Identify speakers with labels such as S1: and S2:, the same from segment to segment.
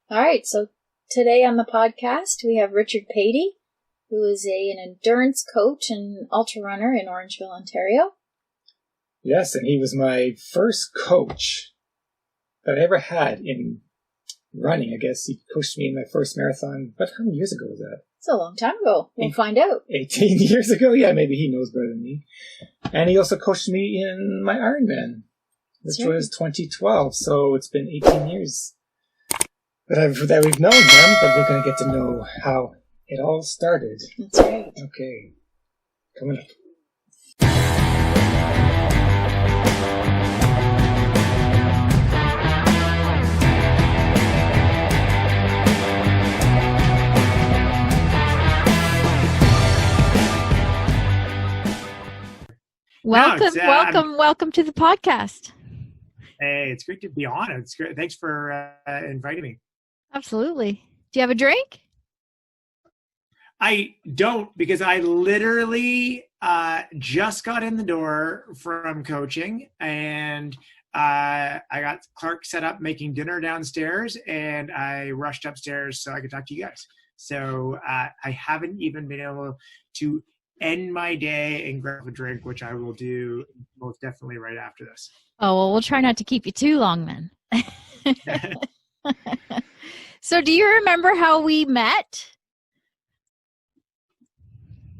S1: All right, so today on the podcast, we have Richard Pady, who is an endurance coach and ultra runner in Orangeville, Ontario.
S2: Yes, and he was my first coach that I ever had in running. I guess he coached me in my first marathon. But how many years ago was that?
S1: It's a long time ago. We'll find out.
S2: 18 years ago? Yeah, maybe he knows better than me. And he also coached me in my Ironman, which was 2012. So it's been 18 years that we've known him, but we're going to get to know how it all started.
S1: That's right.
S2: Okay. Coming up.
S3: Welcome to the podcast.
S4: Hey, it's great to be on. It's great. Thanks for inviting me.
S3: Absolutely. Do you have a drink?
S4: I don't, because I literally just got in the door from coaching, and I got Clark set up making dinner downstairs, and I rushed upstairs so I could talk to you guys. So I haven't even been able to end my day and grab a drink, which I will do most definitely right after this.
S3: Oh, well, we'll try not to keep you too long then. So do you remember how we met?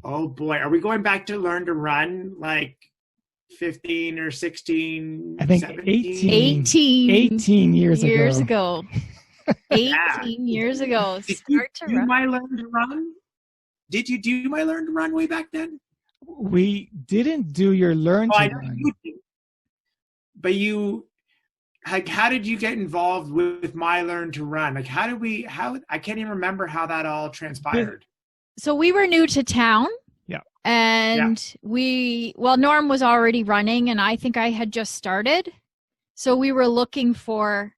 S4: Oh boy, are we going back to learn to run like 15 or 16?
S2: I think
S4: 17?
S2: 18 years
S3: ago. 18 years ago.
S4: Did you do my learn to run? Did you do my learn to run way back then?
S2: We didn't do your learn to run.
S4: You did. But how did you get involved with my learn to run? Like, how I can't even remember how that all transpired.
S3: So we were new to town.
S2: Yeah.
S3: And Norm was already running, and I think I had just started. So we were looking for,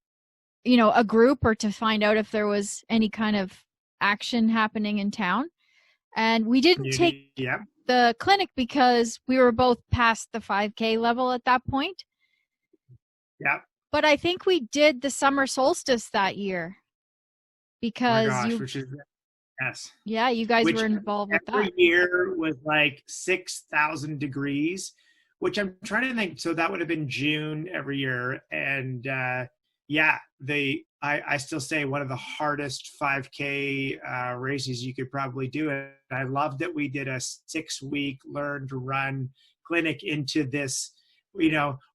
S3: a group or to find out if there was any kind of action happening in town. And we didn't take the clinic because we were both past the 5K level at that point.
S4: Yeah.
S3: But I think we did the summer solstice that year because
S4: yes.
S3: Yeah, you guys were involved with that.
S4: Every year was like 6,000 degrees, which I'm trying to think. So that would have been June every year. And I still say one of the hardest 5K races you could probably do. And I love that we did a 6-week learn to run clinic into this,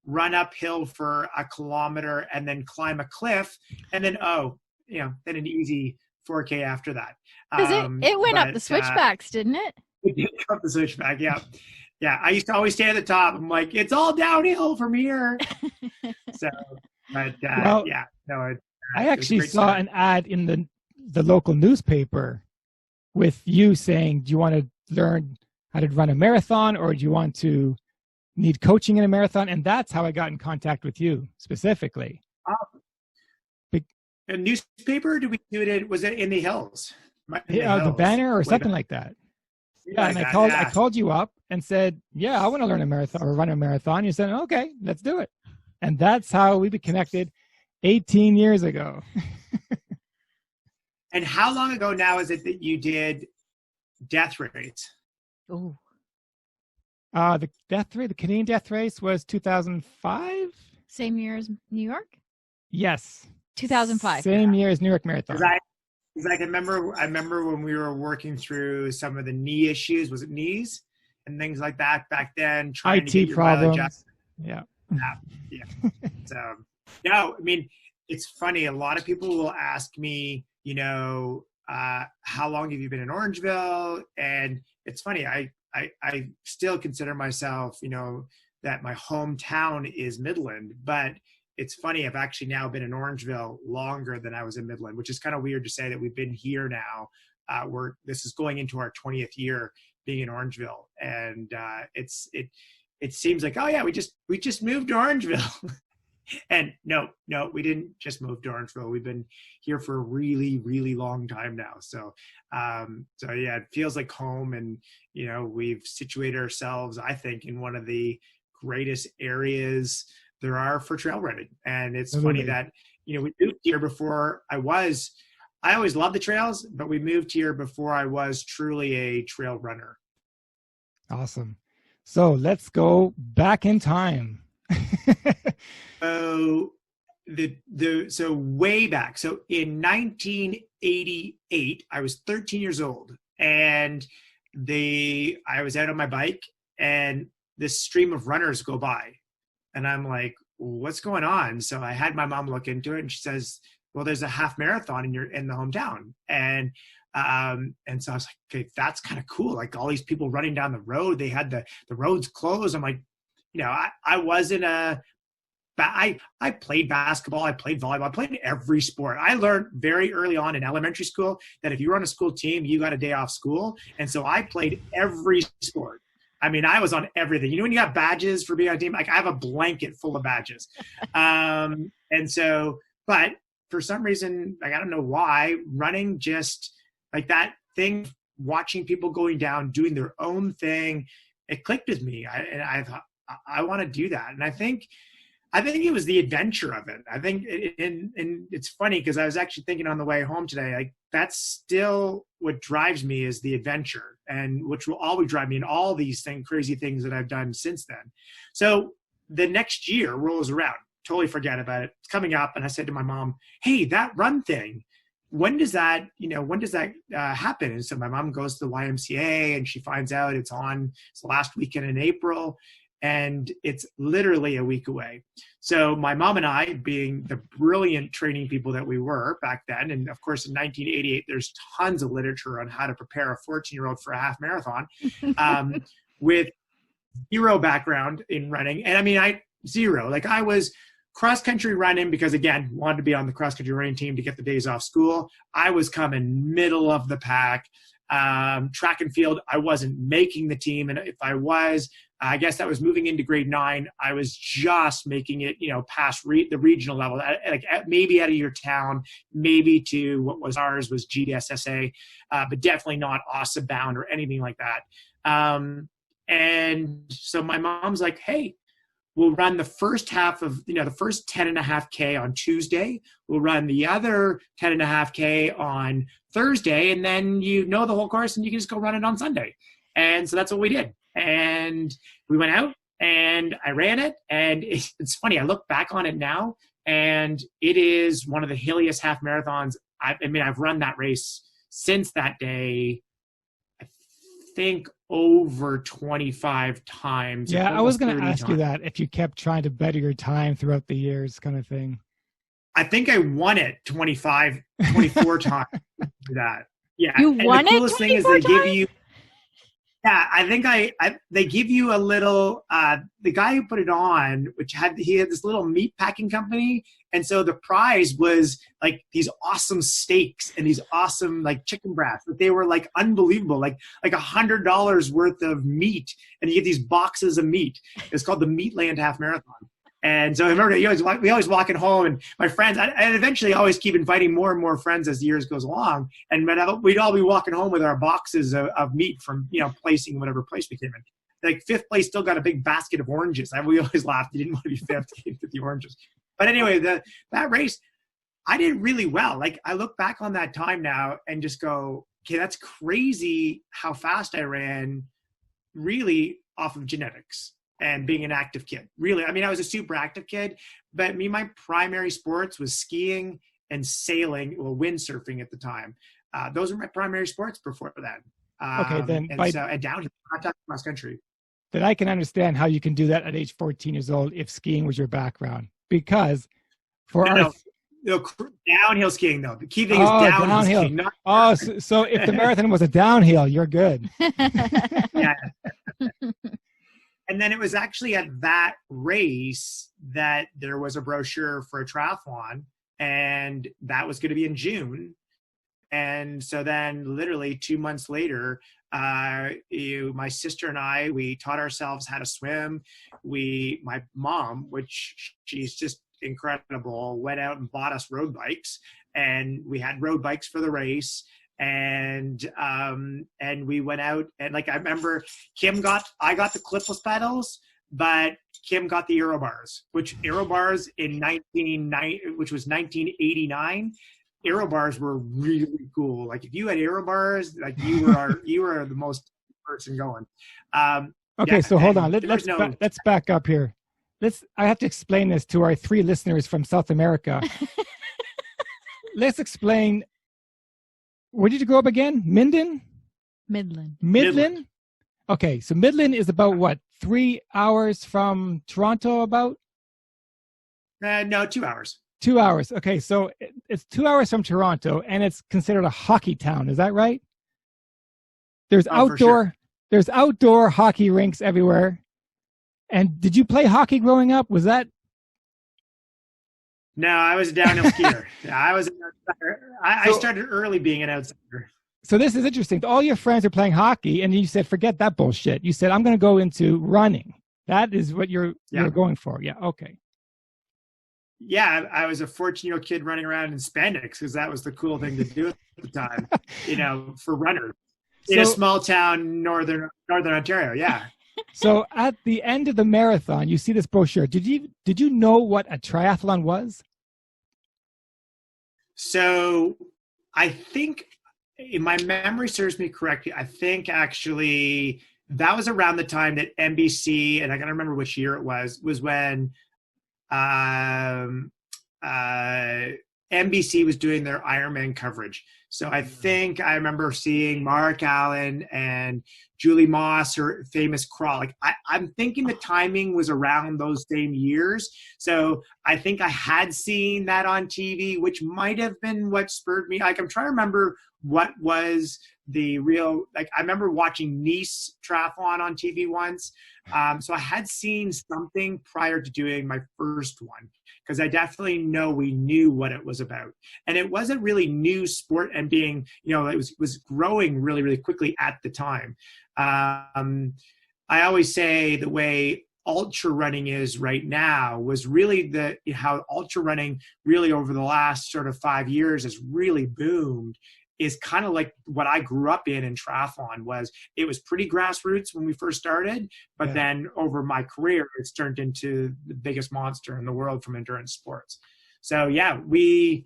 S4: run uphill for a kilometer and then climb a cliff. And then, then an easy 4K after that.
S3: Because it went up the switchbacks, didn't it?
S4: It did go up the switchback, yeah. Yeah, I used to always stay at the top. I'm like, it's all downhill from here.
S2: I actually saw an ad in the local newspaper with you saying, do you want to learn how to run a marathon, or do you want to need coaching in a marathon? And that's how I got in contact with you specifically.
S4: A newspaper? Did we do it? Was it in the hills?
S2: The banner or something like that. Yeah, and I called you up and said, yeah, I want to learn a marathon or run a marathon. You said, okay, let's do it. And that's how we connected 18 years ago.
S4: And how long ago now is it that you did death race?
S3: Oh.
S2: The Canadian death race was 2005.
S3: Same year as New York?
S2: Yes.
S3: 2005.
S2: Same year as New York Marathon.
S4: Because I remember when we were working through some of the knee issues. Was it knees and things like that back then? Trying
S2: IT
S4: to get your
S2: problems. Yeah.
S4: So, I mean, it's funny. A lot of people will ask me, how long have you been in Orangeville? And it's funny. I still consider myself, that my hometown is Midland, but it's funny. I've actually now been in Orangeville longer than I was in Midland, which is kind of weird to say that we've been here now. This is going into our 20th year being in Orangeville, and it seems like, oh yeah, we just moved to Orangeville. And no, we didn't just move to Orangeville. We've been here for a really, really long time now. So yeah, it feels like home, and we've situated ourselves, I think, in one of the greatest areas there are for trail running. And it's funny that we moved here before I always loved the trails, but we moved here before I was truly a trail runner.
S2: Awesome. So let's go back in time.
S4: So so way back. So in 1988, I was 13 years old, and I was out on my bike, and this stream of runners go by, and I'm like, what's going on? So I had my mom look into it, and she says, well, there's a half marathon in the hometown. And so I was like, okay, that's kind of cool. Like all these people running down the road, they had the roads closed. I'm like, I wasn't I played basketball, I played volleyball, I played every sport. I learned very early on in elementary school that if you were on a school team, you got a day off school. And so I played every sport. I mean, I was on everything. When you got badges for being on a team, like I have a blanket full of badges. And so, but for some reason, like, I don't know why, running just like that thing, watching people going down, doing their own thing, it clicked with me. I thought, I want to do that. And I think it was the adventure of it. I think, and it's funny because I was actually thinking on the way home today, like that's still what drives me is the adventure, and which will always drive me in all these crazy things that I've done since then. So the next year rolls around, totally forget about it. It's coming up. And I said to my mom, hey, that run thing, when does that happen? And so my mom goes to the YMCA and she finds out it's the last weekend in April. And it's literally a week away. So my mom and I, being the brilliant training people that we were back then, and of course in 1988, there's tons of literature on how to prepare a 14-year-old for a half marathon, with zero background in running. And I mean, zero. Like I was cross-country running because, again, wanted to be on the cross-country running team to get the days off school. I was coming middle of the pack. Track and field, I wasn't making the team. And if I was, I guess that was moving into grade 9. I was just making it, past the regional level, maybe out of your town, maybe to what was ours was GSSA, but definitely not OSSA bound or anything like that. And so my mom's like, hey, we'll run the first half of, the first 10.5K on Tuesday. We'll run the other 10.5K on Thursday. And then the whole course and you can just go run it on Sunday. And so that's what we did. And we went out and I ran it. And it's funny, I look back on it now and it is one of the hilliest half marathons. I've run that race since that day, I think over 25 times.
S2: Yeah, I was going to ask you that if you kept trying to better your time throughout the years kind of thing.
S4: I think I won it 24 times for that. Yeah.
S3: You won it 24 times? The coolest thing is they give you, yeah, I think they give you a little, the guy who put it on, he had this little meat packing company. And so the prize was like these awesome steaks and these awesome like chicken breasts, but they were like unbelievable, like $100 worth of meat. And you get these boxes of meat. It's called the Meatland Half Marathon. And so I remember we always walking home, and my friends, and eventually always keep inviting more and more friends as the years goes along. And we'd all be walking home with our boxes of meat from, placing whatever place we came in. Like fifth place still got a big basket of oranges. We always laughed. You didn't want to be fifth to get the oranges. But anyway, that race, I did really well. Like I look back on that time now and just go, okay, that's crazy how fast I ran, really off of genetics and being an active kid. Really, I was a super active kid, but my primary sports was skiing and sailing, well, windsurfing at the time. Those were my primary sports before that.
S2: Okay, then
S4: and downhill, not cross country.
S2: Then I can understand how you can do that at age 14 years old if skiing was your background. Because
S4: downhill skiing though. The key thing is downhill skiing.
S2: So if the marathon was a downhill, you're good.
S4: Yeah. And then it was actually at that race that there was a brochure for a triathlon, and that was going to be in June. And so then literally 2 months later, my sister and I, we taught ourselves how to swim. My mom, which she's just incredible, went out and bought us road bikes, and we had road bikes for the race. And we went out, and like I remember I got the clipless pedals, but Kim got the aero bars, which was 1989. Aero bars were really cool. Like if you had aero bars, like you were the most person going.
S2: Okay, so hold on. Let's back up here. I have to explain this to our 3 listeners from South America. Let's explain. Where did you grow up again? Midland. Okay, so Midland is about what? 3 hours from Toronto, about?
S4: No, 2 hours.
S2: 2 hours. Okay, so it's 2 hours from Toronto, and it's considered a hockey town. Is that right? There's There's outdoor hockey rinks everywhere. And did you play hockey growing up? Was that?
S4: No, I was a downhill skier. I was an outsider. I started early being an outsider.
S2: So this is interesting. All your friends are playing hockey, and you said, forget that bullshit. You said, I'm going to go into running. That is what you're going for. Yeah, okay.
S4: Yeah, I was a 14-year-old kid running around in spandex because that was the cool thing to do at the time, for runners. In a small town, northern Ontario, yeah.
S2: So at the end of the marathon, you see this brochure. Did you know what a triathlon was?
S4: So I think, if my memory serves me correctly, I think actually that was around the time that NBC, and I gotta remember which year it was when NBC was doing their Ironman coverage. So I think I remember seeing Mark Allen and Julie Moss, her famous crawl. Like I'm thinking the timing was around those same years. So I think I had seen that on TV, which might have been what spurred me. Like I'm trying to remember what was the real, like I remember watching Nice Triathlon on TV once. So I had seen something prior to doing my first one, because I definitely know we knew what it was about. And it wasn't really new sport and being, it was growing really, really quickly at the time. I always say the way ultra running is right now was really how ultra running really over the last sort of 5 years has really boomed. Is kind of like what I grew up in triathlon. It was pretty grassroots when we first started, but then over my career, it's turned into the biggest monster in the world from endurance sports. So yeah, we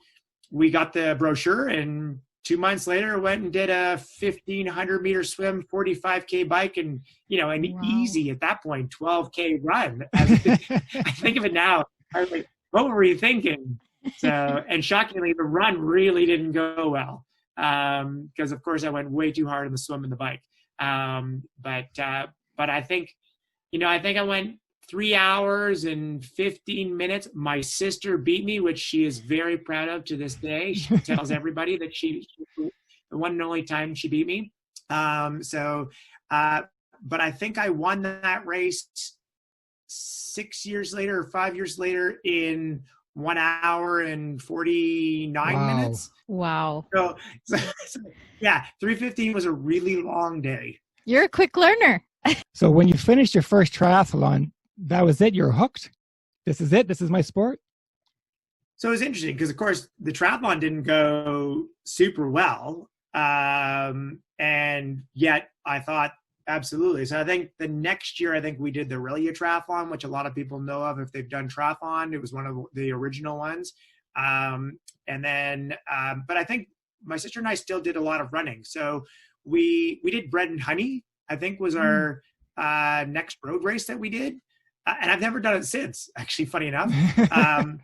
S4: got the brochure, and 2 months later went and did a 1,500 meter swim, 45K bike, and an easy at that point 12K run. I think of it now, I was like, what were you thinking? So, and shockingly, the run really didn't go well. Because of course I went way too hard on the swim and the bike. But I think, I think I went 3 hours and 15 minutes. My sister beat me, which she is very proud of to this day. She tells everybody that she the one and only time she beat me. But I think I won that race 6 years later or 5 years later in 1 hour and 49 minutes.
S3: Wow.
S4: So yeah, 3:15 was a really long day.
S3: You're a quick learner.
S2: So when you finished your first triathlon, that was it? You're hooked? This is it? This is my sport?
S4: So it was interesting because, of course, the triathlon didn't go super well. And yet I thought, absolutely. So I think the next year, we did the Aurelia Triathlon, which a lot of people know of if they've done triathlon. It was one of the original ones. But I think my sister and I still did a lot of running. So we did Bread and Honey, I think was our next road race that we did. And I've never done it since, actually, funny enough. And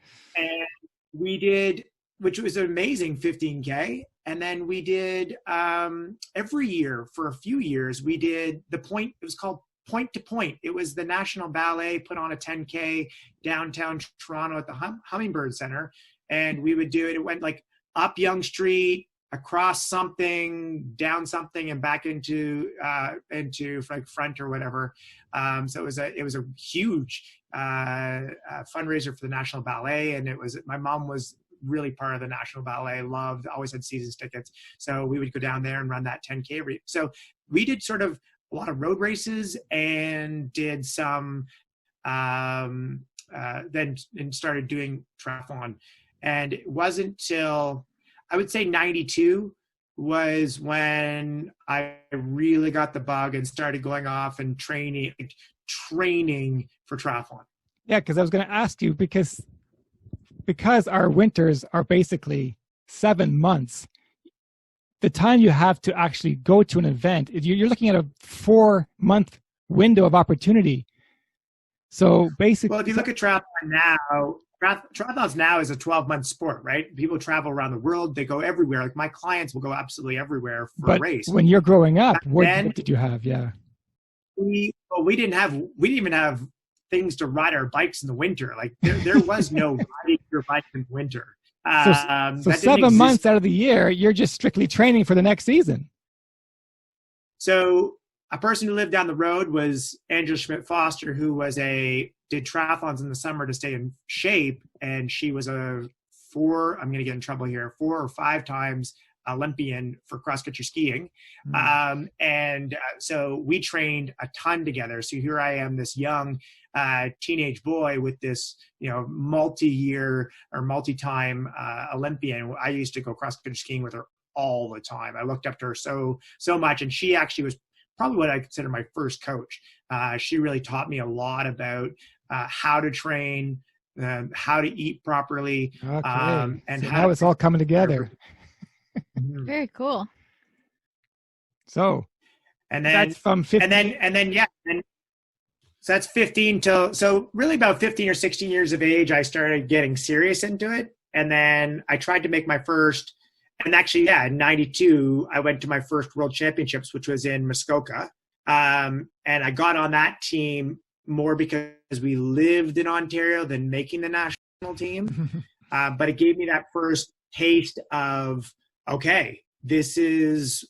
S4: we did, which was an amazing 15K. And then we did every year for a few years, we did the point. It was called Point to Point. It was the National Ballet put on a 10K downtown Toronto at the Hummingbird Center. And we would do it. It went like up Yonge Street, across something, down something, and back into like front or whatever. So it was a huge fundraiser for the National Ballet. And my mom was really part of the National Ballet, always had seasons tickets. So we would go down there and run that 10K. So we did sort of a lot of road races and did some, then started doing triathlon. And it wasn't till, I would say 92 was when I really got the bug and started going off and training training for triathlon.
S2: Yeah, because I was going to ask you, because our winters are basically 7 months, the time you have to actually go to an event, you're looking at a 4-month window of opportunity. So basically,
S4: well, if you look at triathlon now, triathlons now is a 12-month sport, right? People travel around the world. They go everywhere. Like my clients will go absolutely everywhere for a race.
S2: When you're growing up, what did you have? Yeah.
S4: We didn't even have things to ride our bikes in the winter. Like there was no riding your bike in the winter.
S2: So 7 months out of the year, you're just strictly training for the next season.
S4: So a person who lived down the road was Angela Schmidt-Foster, who did triathlons in the summer to stay in shape. And she was I'm going to get in trouble here, 4 or 5 times Olympian for cross-country skiing. So we trained a ton together. So here I am, this young teenage boy with this, multi-year or multi-time Olympian. I used to go cross-country skiing with her all the time. I looked up to her so much. And she actually was probably what I consider my first coach. She really taught me a lot about how to train, how to eat properly.
S2: Okay.
S4: And
S2: so now it's all coming together.
S3: Very cool.
S2: So,
S4: and then
S2: that's from 15.
S4: So that's 15 so really about 15 or 16 years of age, I started getting serious into it. And then I tried to make my first, and actually, in 92, I went to my first World Championships, which was in Muskoka. And I got on that team more because we lived in Ontario than making the national team. But it gave me that first taste of, okay, this is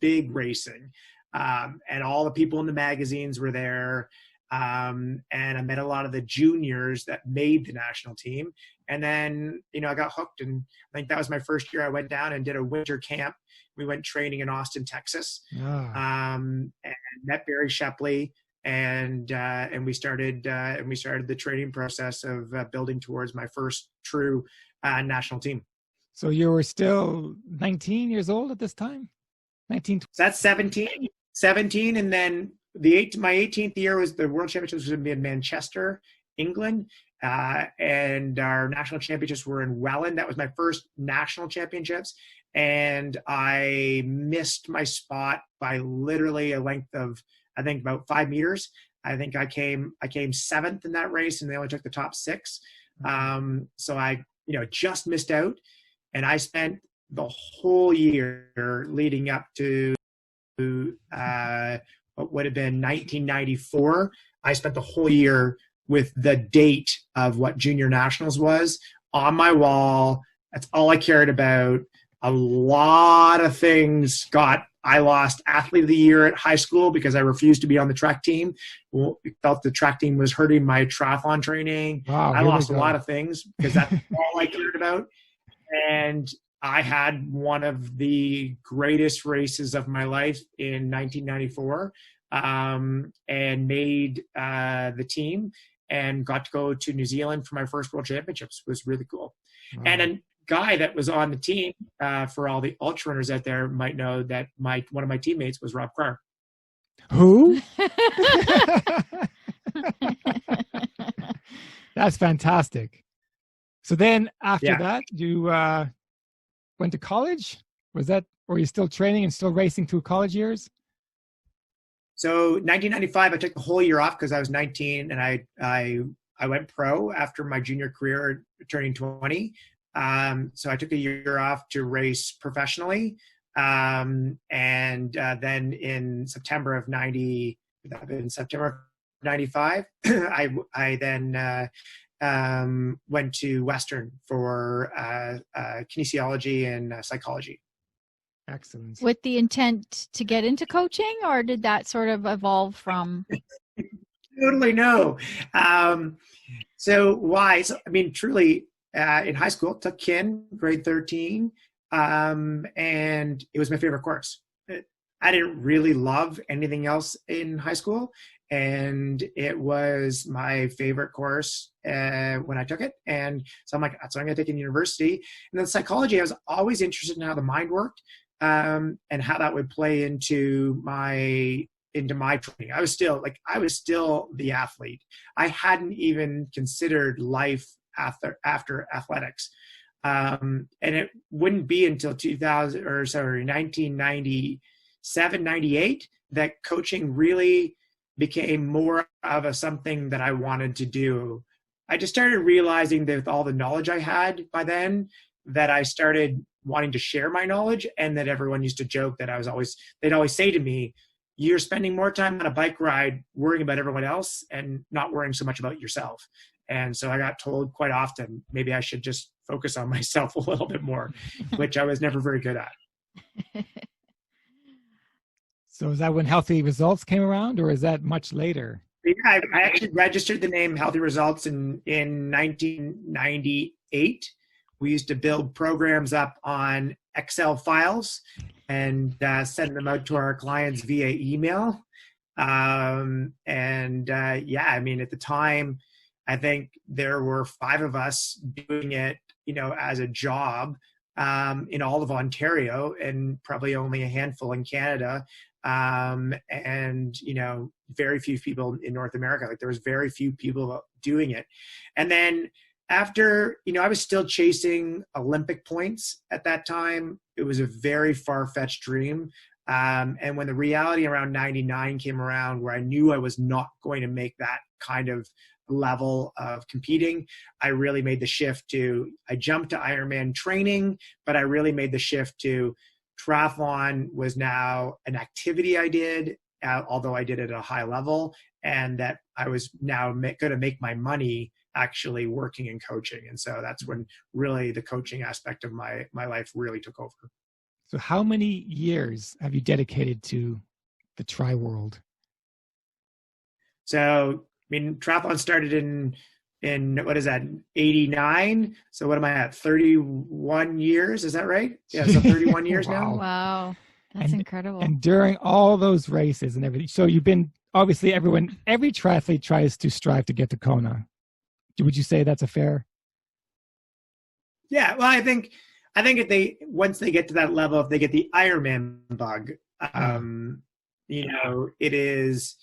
S4: big racing. And all the people in the magazines were there. And I met a lot of the juniors that made the national team. And then, I got hooked, and I think that was my first year. I went down and did a winter camp. We went training in Austin, Texas, and met Barry Shepley, and we started the training process of building towards my first true national team.
S2: So you were still 19 years old at this time? 19.
S4: So that's 17, and then my 18th year was the World Championships was in Manchester, England, and our national championships were in Welland. That was my first national championships, and I missed my spot by literally a length of, I think, about 5 meters. I think I came 7th in that race, and they only took the top 6. So I, just missed out, and I spent the whole year leading up to what would have been 1994. I spent the whole year with the date of what junior nationals was on my wall. That's all I cared about. A lot of things I lost athlete of the year at high school because I refused to be on the track team. Felt the track team was hurting my triathlon training.
S2: Wow,
S4: I lost a lot of things because that's all I cared about. And I had one of the greatest races of my life in 1994, and made the team and got to go to New Zealand for my first World Championships. It was really cool. Wow. And a guy that was on the team, for all the ultra runners out there might know that one of my teammates was Rob Krar.
S2: Who? That's fantastic. So then after that, you went to college? Was that, or are you still training and still racing through college years?
S4: So 1995, I took the whole year off because I was 19, and I went pro after my junior career, turning 20. So I took a year off to race professionally. And then in September of 95, I then went to Western for kinesiology and psychology.
S2: Excellent.
S3: With the intent to get into coaching, or did that sort of evolve from?
S4: Totally no. So why? So, I mean, truly, in high school, took kin, grade 13, and it was my favorite course. I didn't really love anything else in high school, and it was my favorite course when I took it. And so I'm like, that's what I'm going to take in university. And then psychology, I was always interested in how the mind worked, and how that would play into my into my training. I was still the athlete. I hadn't even considered life after athletics. And it wouldn't be until 1997, 98 that coaching really became more of something that I wanted to do. I just started realizing that with all the knowledge I had by then, that I started wanting to share my knowledge, and that everyone used to joke that they'd always say to me, you're spending more time on a bike ride worrying about everyone else and not worrying so much about yourself. And so I got told quite often, maybe I should just focus on myself a little bit more, which I was never very good at.
S2: So is that when Healthy Results came around, or is that much later?
S4: Yeah, I actually registered the name Healthy Results in 1998. We used to build programs up on Excel files and send them out to our clients via email. Yeah, I mean, at the time, I think there were 5 of us doing it, as a job in all of Ontario, and probably only a handful in Canada. And very few people in North America. Like, there was very few people doing it. And then after, I was still chasing Olympic points at that time. It was a very far-fetched dream. And when the reality around 99 came around, where I knew I was not going to make that kind of level of competing, I really made the shift I jumped to Ironman training, but I really made the shift to triathlon was now an activity I did, although I did it at a high level, and that I was now going to make my money actually working and coaching. And so that's when really the coaching aspect of my life really took over.
S2: So how many years have you dedicated to the tri world?
S4: So, triathlon started in what is that, 89? So what am I at, 31 years? Is that right? Yeah, so 31 years
S2: Wow.
S4: now.
S3: Wow. That's incredible.
S2: And during all those races and everything, so you've been, obviously every triathlete tries to strive to get to Kona. Would you say that's a fair?
S4: Yeah, well, I think if once they get to that level, if they get the Ironman bug, it is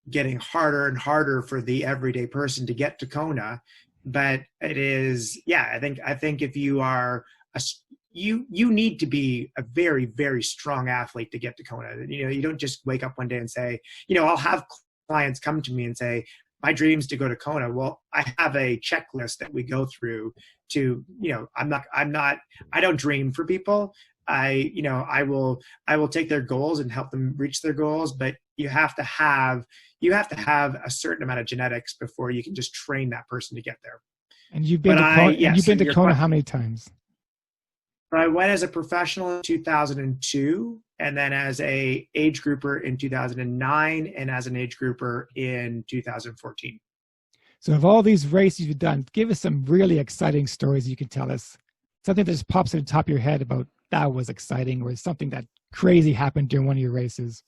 S4: getting harder and harder for the everyday person to get to Kona. But it is, I think if you are you need to be a very, very strong athlete to get to Kona. You don't just wake up one day and say, I'll have clients come to me and say, my dream's to go to Kona. Well, I have a checklist that we go through to, I don't dream for people. I will take their goals and help them reach their goals, but you have to have a certain amount of genetics before you can just train that person to get there.
S2: And you've been to Kona how many times?
S4: I went as a professional in 2002, and then as a age grouper in 2009, and as an age grouper in 2014.
S2: So of all these races you've done, give us some really exciting stories you can tell us. Something that just pops at the top of your head about that was exciting, or something that crazy happened during one of your races.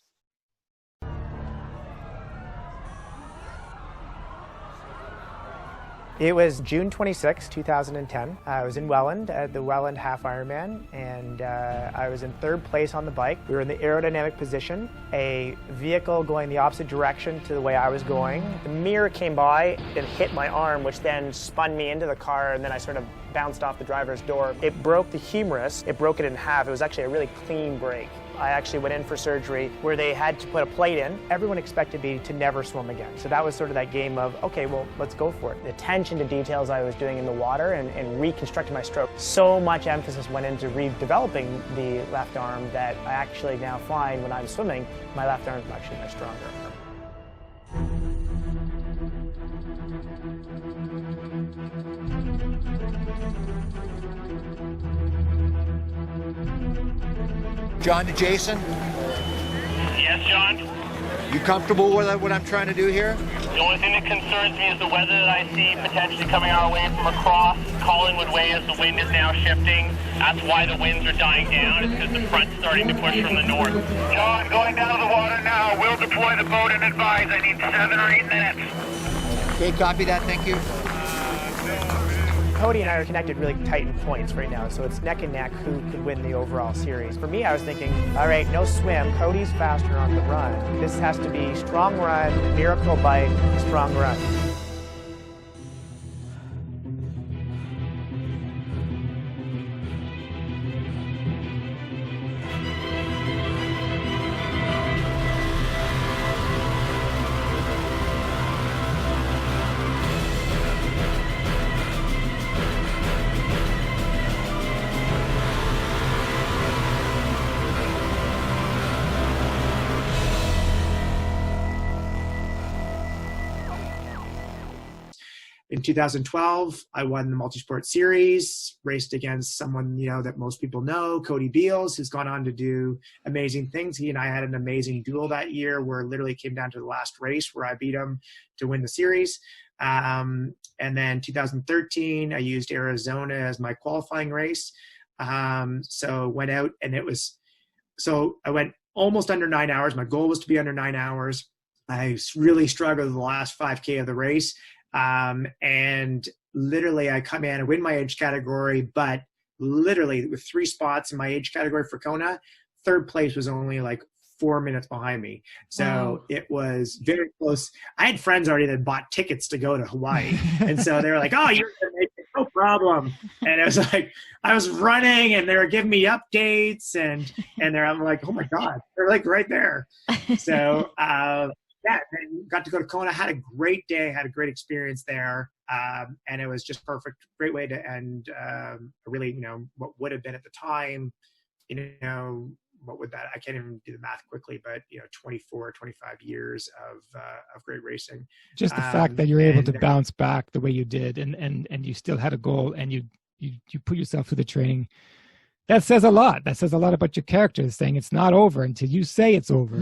S5: It was June 26, 2010. I was in Welland at the Welland Half Ironman, and I was in 3rd place on the bike. We were in the aerodynamic position. A vehicle going the opposite direction to the way I was going. The mirror came by and hit my arm, which then spun me into the car, and then I sort of bounced off the driver's door. It broke the humerus. It broke it in half. It was actually a really clean break. I actually went in for surgery where they had to put a plate in. Everyone expected me to never swim again. So that was sort of that game of, okay, well, let's go for it. The attention to details I was doing in the water and reconstructing my stroke. So much emphasis went into redeveloping the left arm that I actually now find when I'm swimming, my left arm is actually my stronger arm.
S6: John to Jason.
S7: Yes, John?
S6: You comfortable with what I'm trying to do here?
S7: The only thing that concerns me is the weather that I see potentially coming our way from across Collingwood Way as the wind is now shifting. That's why the winds are dying down. It's because the front's starting to push from the north.
S8: John, going down to the water now. We'll deploy the boat and advise. I need 7 or 8 minutes.
S6: Okay, copy that. Thank you.
S5: Cody and I are connected really tight in points right now, so it's neck and neck who could win the overall series. For me, I was thinking, all right, no swim. Cody's faster on the run. This has to be strong run, miracle bike, strong run.
S4: In 2012, I won the multisport series, raced against someone, that most people know, Cody Beals, who's gone on to do amazing things. He and I had an amazing duel that year where it literally came down to the last race where I beat him to win the series. And then 2013, I used Arizona as my qualifying race. So went out and I went almost under 9 hours. My goal was to be under 9 hours. I really struggled with the last 5K of the race. And literally I come in, I win my age category, but literally with 3 spots in my age category for Kona, third place was only like 4 minutes behind me. So It was very close. I had friends already that bought tickets to go to Hawaii. And so they were like, oh, you're going to make it, no problem. And it was like, I was running and they were giving me updates and I'm like, oh my God, they're like right there. So, and got to go to Kona, had a great day, had a great experience there. And it was just perfect, great way to end really, what would have been at the time, what would that, I can't even do the math quickly, but 24, 25 years of great racing.
S2: Just the fact that you're able to bounce back the way you did and you still had a goal and you put yourself through the training. That says a lot. That says a lot about your character, saying it's not over until you say it's over.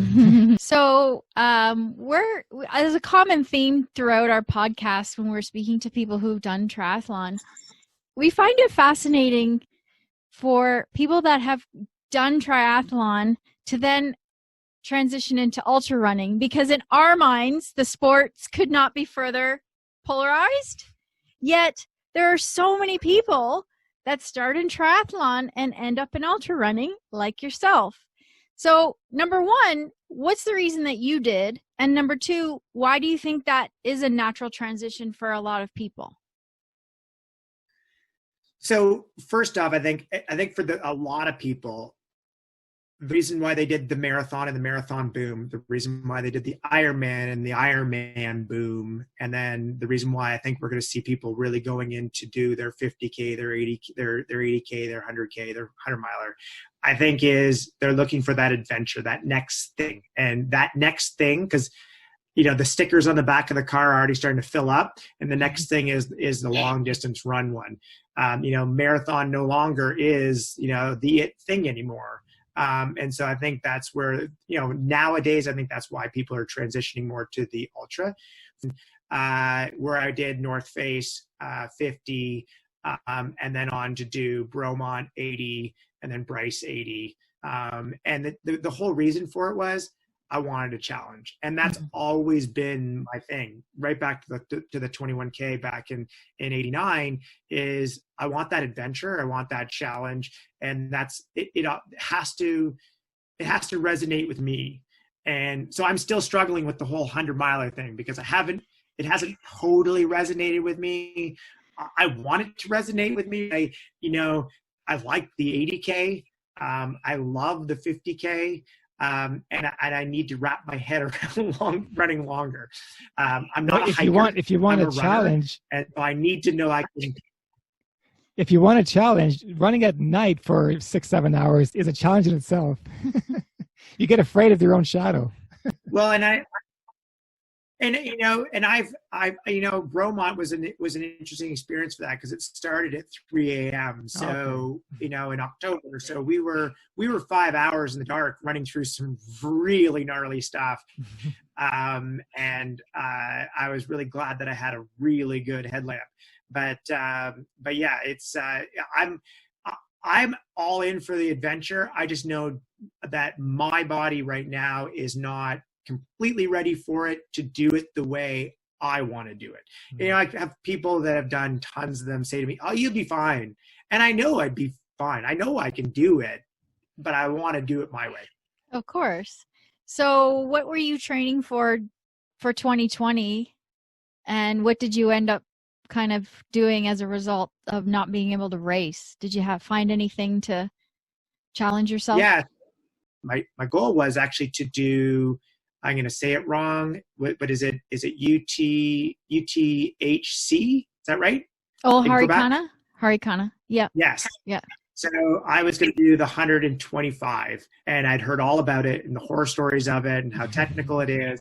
S3: So as a common theme throughout our podcast when we're speaking to people who've done triathlon, we find it fascinating for people that have done triathlon to then transition into ultra running, because in our minds, the sports could not be further polarized. Yet there are so many people that start in triathlon and end up in ultra running like yourself. So number one, what's the reason that you did? And number two, why do you think that is a natural transition for a lot of people?
S4: So first off, I think for a lot of people, the reason why they did the marathon and the marathon boom, the reason why they did the Ironman and the Ironman boom, and then the reason why I think we're going to see people really going in to do their 50K, their 80K, their 100K, their 100-miler, I think is they're looking for that adventure, that next thing. And that next thing, because the stickers on the back of the car are already starting to fill up, and the next thing is the long distance run one. Marathon no longer is the it thing anymore. And so I think that's where, nowadays, I think that's why people are transitioning more to the ultra, where I did North Face 50, and then on to do Bromont 80, and then Bryce 80. And the whole reason for it was I wanted a challenge. And that's always been my thing, right back to the 21K back in 89, is I want that adventure. I want that challenge. And it has to resonate with me. And so I'm still struggling with the whole 100-miler thing because it hasn't totally resonated with me. I want it to resonate with me. I like the 80K. I love the 50K. And I need to wrap my head around running longer. I'm not a hiker.
S2: If you want a challenge,
S4: and I need to know I can.
S2: If you want a challenge, running at night for 6-7 hours is a challenge in itself. You get afraid of your own shadow.
S4: Well, Bromont was an interesting experience for that because it started at 3 a.m. So, in October. So we were 5 hours in the dark running through some really gnarly stuff. And I was really glad that I had a really good headlamp. But yeah, it's I'm all in for the adventure. I just know that my body right now is not completely ready for it to do it the way I want to do it. You know, I have people that have done tons of them say to me, oh, you'll be fine. And I know I'd be fine. I know I can do it, but I want to do it my way.
S3: Of course. So what were you training for 2020? And what did you end up kind of doing as a result of not being able to race? Did you find anything to challenge yourself?
S4: Yeah. My goal was actually to do, I'm going to say it wrong, but is it UTHC? Is that right?
S3: Oh, Harikana. Yeah.
S4: Yes.
S3: Yeah.
S4: So I was going to do the 125, and I'd heard all about it and the horror stories of it and how technical it is.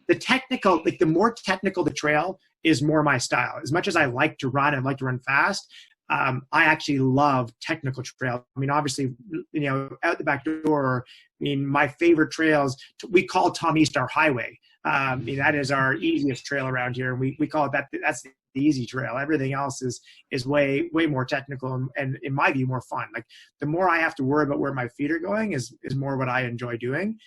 S4: The technical, like the more technical the trail is, more my style. As much as I like to run and like to run fast, I actually love technical trails. I mean, obviously, you know, out the back door, I mean, my favorite trails, we call Tom East our highway. I mean, that is our easiest trail around here. We call it that. That's the easy trail. Everything else is way more technical and in my view, more fun. Like the more I have to worry about where my feet are going is more what I enjoy doing.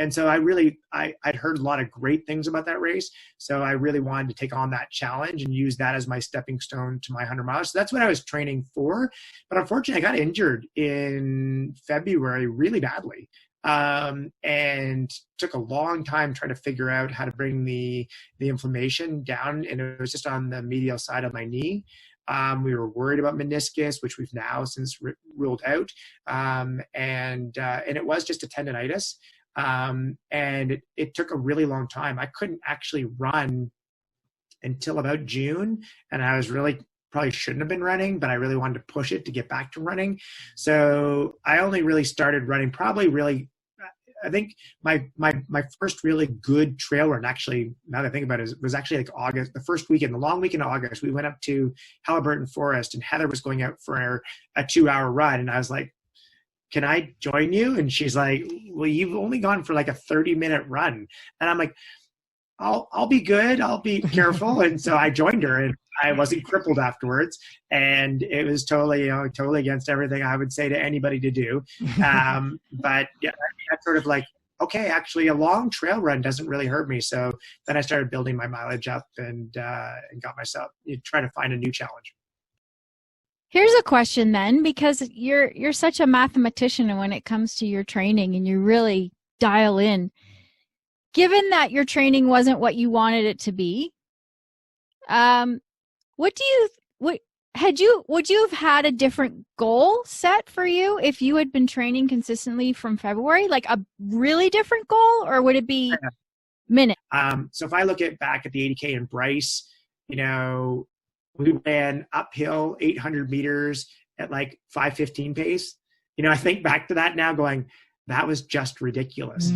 S4: And so I'd heard a lot of great things about that race. So I really wanted to take on that challenge and use that as my stepping stone to my 100 miles. So that's what I was training for. But unfortunately, I got injured in February really badly. And took a long time trying to figure out how to bring the inflammation down. And it was just on the medial side of my knee. We were worried about meniscus, which we've now since ruled out. And it was just a tendonitis. And it took a really long time. I couldn't actually run until about June. And I was probably shouldn't have been running, but I really wanted to push it to get back to running. So I only really started running I think my first really good trail run, actually, now that I think about it, was actually like August, the first weekend, the long weekend of August. We went up to Halliburton Forest and Heather was going out for a 2-hour run. And I was like, can I join you? And she's like, well, you've only gone for like a 30-minute run. And I'm like, I'll be good. I'll be careful. And so I joined her and I wasn't crippled afterwards. And it was totally against everything I would say to anybody to do. But yeah, that's sort of like, okay, actually a long trail run doesn't really hurt me. So then I started building my mileage up and got myself, trying to find a new challenge.
S3: Here's a question then, because you're such a mathematician when it comes to your training and you really dial in. Given that your training wasn't what you wanted it to be, would you have had a different goal set for you if you had been training consistently from February, like a really different goal, or would it be minute?
S4: So if I look back at the 80K in Bryce, we ran uphill 800 meters at like 5:15 pace. I think back to that now going, that was just ridiculous.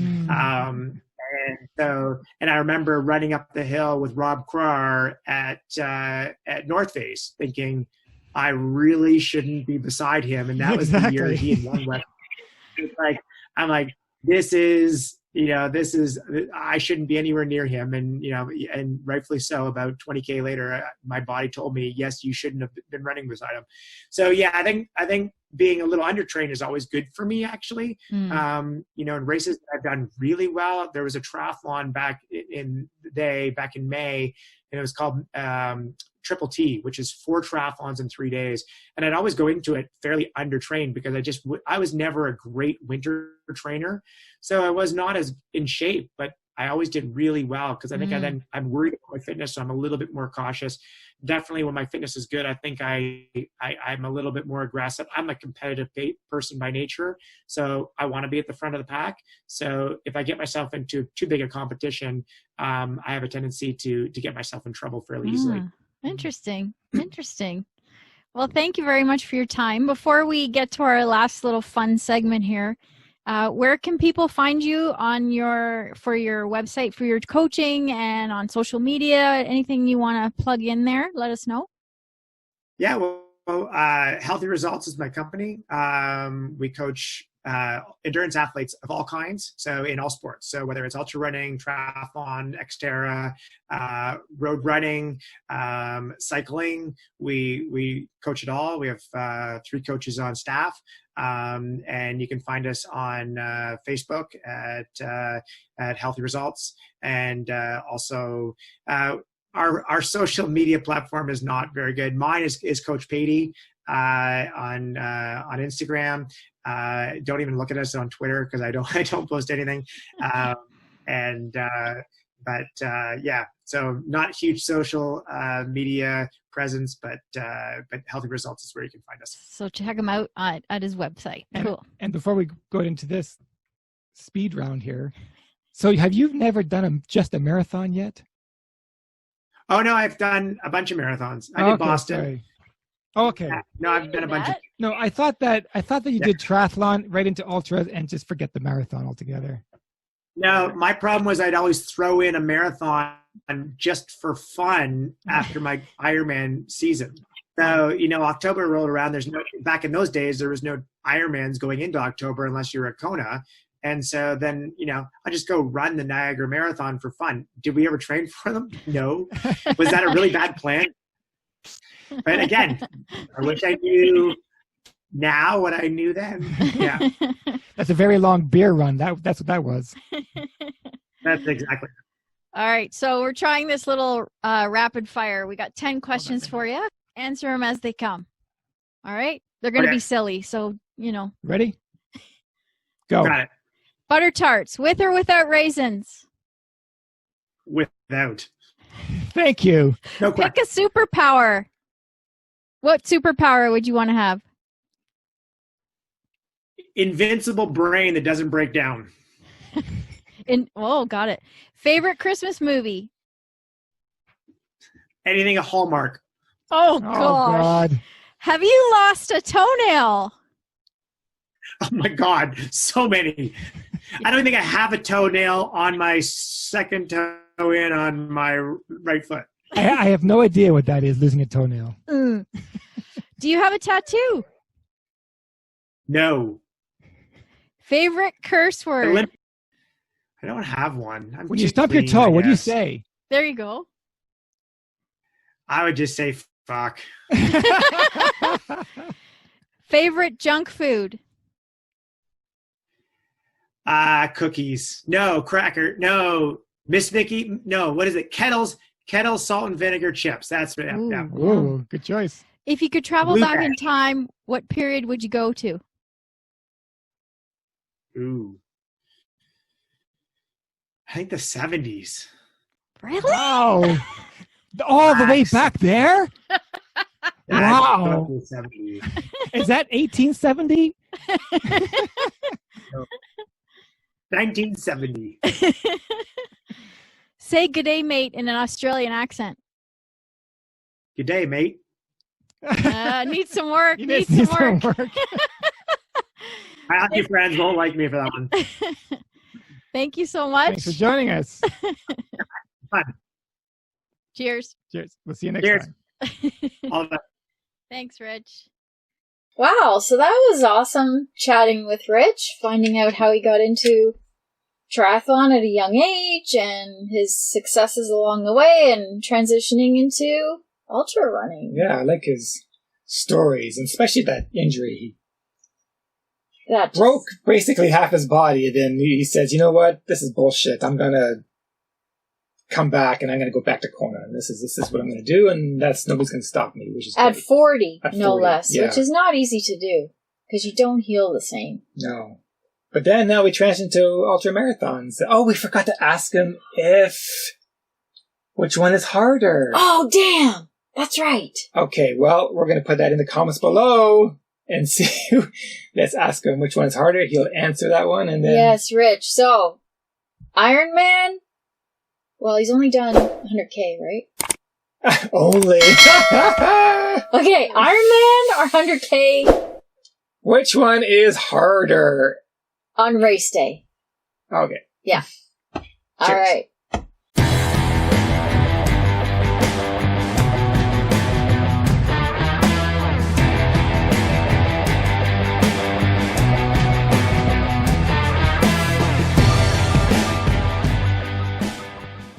S4: And I remember running up the hill with Rob Krar at North Face thinking I really shouldn't be beside him. And that was the year he had won West. I'm like, this is, I shouldn't be anywhere near him. And rightfully so. About 20K later, my body told me, yes, you shouldn't have been running beside him. So yeah, I think being a little undertrained is always good for me, actually. In races that I've done really well. There was a triathlon back in May, and it was called Triple T, which is 4 triathlons in 3 days. And I'd always go into it fairly undertrained because I was never a great winter trainer. So I was not as in shape, but I always did really well because I think I'm worried about my fitness, so I'm a little bit more cautious. Definitely when my fitness is good, I think I'm a little bit more aggressive. I'm a competitive person by nature, so I want to be at the front of the pack. So if I get myself into too big a competition, I have a tendency to get myself in trouble fairly easily.
S3: Interesting. Well, thank you very much for your time. Before we get to our last little fun segment here, where can people find you for your website, for your coaching, and on social media? Anything you want to plug in there? Let us know.
S4: Yeah, well, Healthy Results is my company. We coach endurance athletes of all kinds, so in all sports. So whether it's ultra running, triathlon, Xterra, road running, cycling, we coach it all. We have 3 coaches on staff, and you can find us on Facebook at Healthy Results, and also our social media platform is not very good. Mine is Coach Pady on Instagram. Don't even look at us on Twitter because I don't post anything. Yeah, so not huge social media presence, but Healthy Results is where you can find us.
S3: So check him out at his website. Cool.
S2: And before we go into this speed round here, so have you never done just a marathon yet?
S4: Oh no, I've done a bunch of marathons. I did Boston.
S2: Sorry. Okay.
S4: Yeah, no, I've done a bunch of.
S2: No, I thought that you did triathlon right into ultras and just forget the marathon altogether.
S4: No, my problem was I'd always throw in a marathon just for fun after my Ironman season. So, October rolled around. Back in those days, there was no Ironmans going into October unless you were at Kona. And so then, I just go run the Niagara Marathon for fun. Did we ever train for them? No. Was that a really bad plan? But again, I wish I knew now what I knew then. Yeah.
S2: That's a very long beer run. That's what that was.
S4: That's exactly.
S3: All right. So we're trying this little rapid fire. We got 10 questions for you. Answer them as they come. All right. They're going to be silly. So,
S2: Ready? Go.
S4: Got it.
S3: Butter tarts, with or without raisins?
S4: Without.
S2: Thank you.
S4: No
S3: Pick a superpower. What superpower would you want to have?
S4: Invincible brain that doesn't break down.
S3: Got it. Favorite Christmas movie?
S4: Anything a Hallmark.
S3: Oh God. Have you lost a toenail?
S4: Oh my God, so many. I don't think I have a toenail on my second toe in on my right foot.
S2: I have no idea what that is, losing a toenail.
S3: Do you have a tattoo?
S4: No.
S3: Favorite curse word?
S4: I don't have one.
S2: When you stump your toe, what do you say?
S3: There you go.
S4: I would just say fuck.
S3: Favorite junk food?
S4: Cookies. No, cracker. No, Miss Vicky. No, what is it? Kettles, salt and vinegar chips. That's what. Yeah.
S2: Ooh, good choice.
S3: If you could travel back in time, what period would you go to?
S4: Ooh. I think the 70s.
S3: Really?
S2: Wow. All the way back there? Wow. Is that 1870?
S4: 1970.
S3: Say good day, mate, in an Australian accent.
S4: Good day, mate.
S3: Need some work.
S2: Need some work.
S4: My hockey friends won't like me for that one.
S3: Thank you so much.
S2: Thanks for joining us.
S4: Fun.
S3: Cheers.
S2: Cheers. We'll see you next time.
S4: All the
S3: Thanks, Rich.
S1: Wow, so that was awesome chatting with Rich, finding out how he got into triathlon at a young age and his successes along the way and transitioning into ultra running.
S9: Yeah, I like his stories, and especially that injury. He broke basically half his body, and then he says, you know what, this is bullshit. I'm going to come back, and I'm going to go back to Kona, and this is what I'm going to do, and nobody's going to stop me, which is
S1: at
S9: great.
S1: 40,
S9: At
S1: no
S9: 40,
S1: less,
S9: yeah.
S1: which is not easy to do, because you don't heal the same.
S9: No. But then now we transition to ultra marathons. Oh, we forgot to ask him which one is harder.
S1: Oh, damn! That's right.
S9: Okay, well, we're going to put that in the comments below and see. Let's ask him which one is harder. He'll answer that one, and then...
S1: Yes, Rich. So, Ironman? Well, he's only done 100K, right?
S9: Only.
S1: Okay, Ironman or 100K?
S9: Which one is harder?
S1: On race day.
S9: Okay.
S1: Yeah.
S9: Cheers.
S1: All right.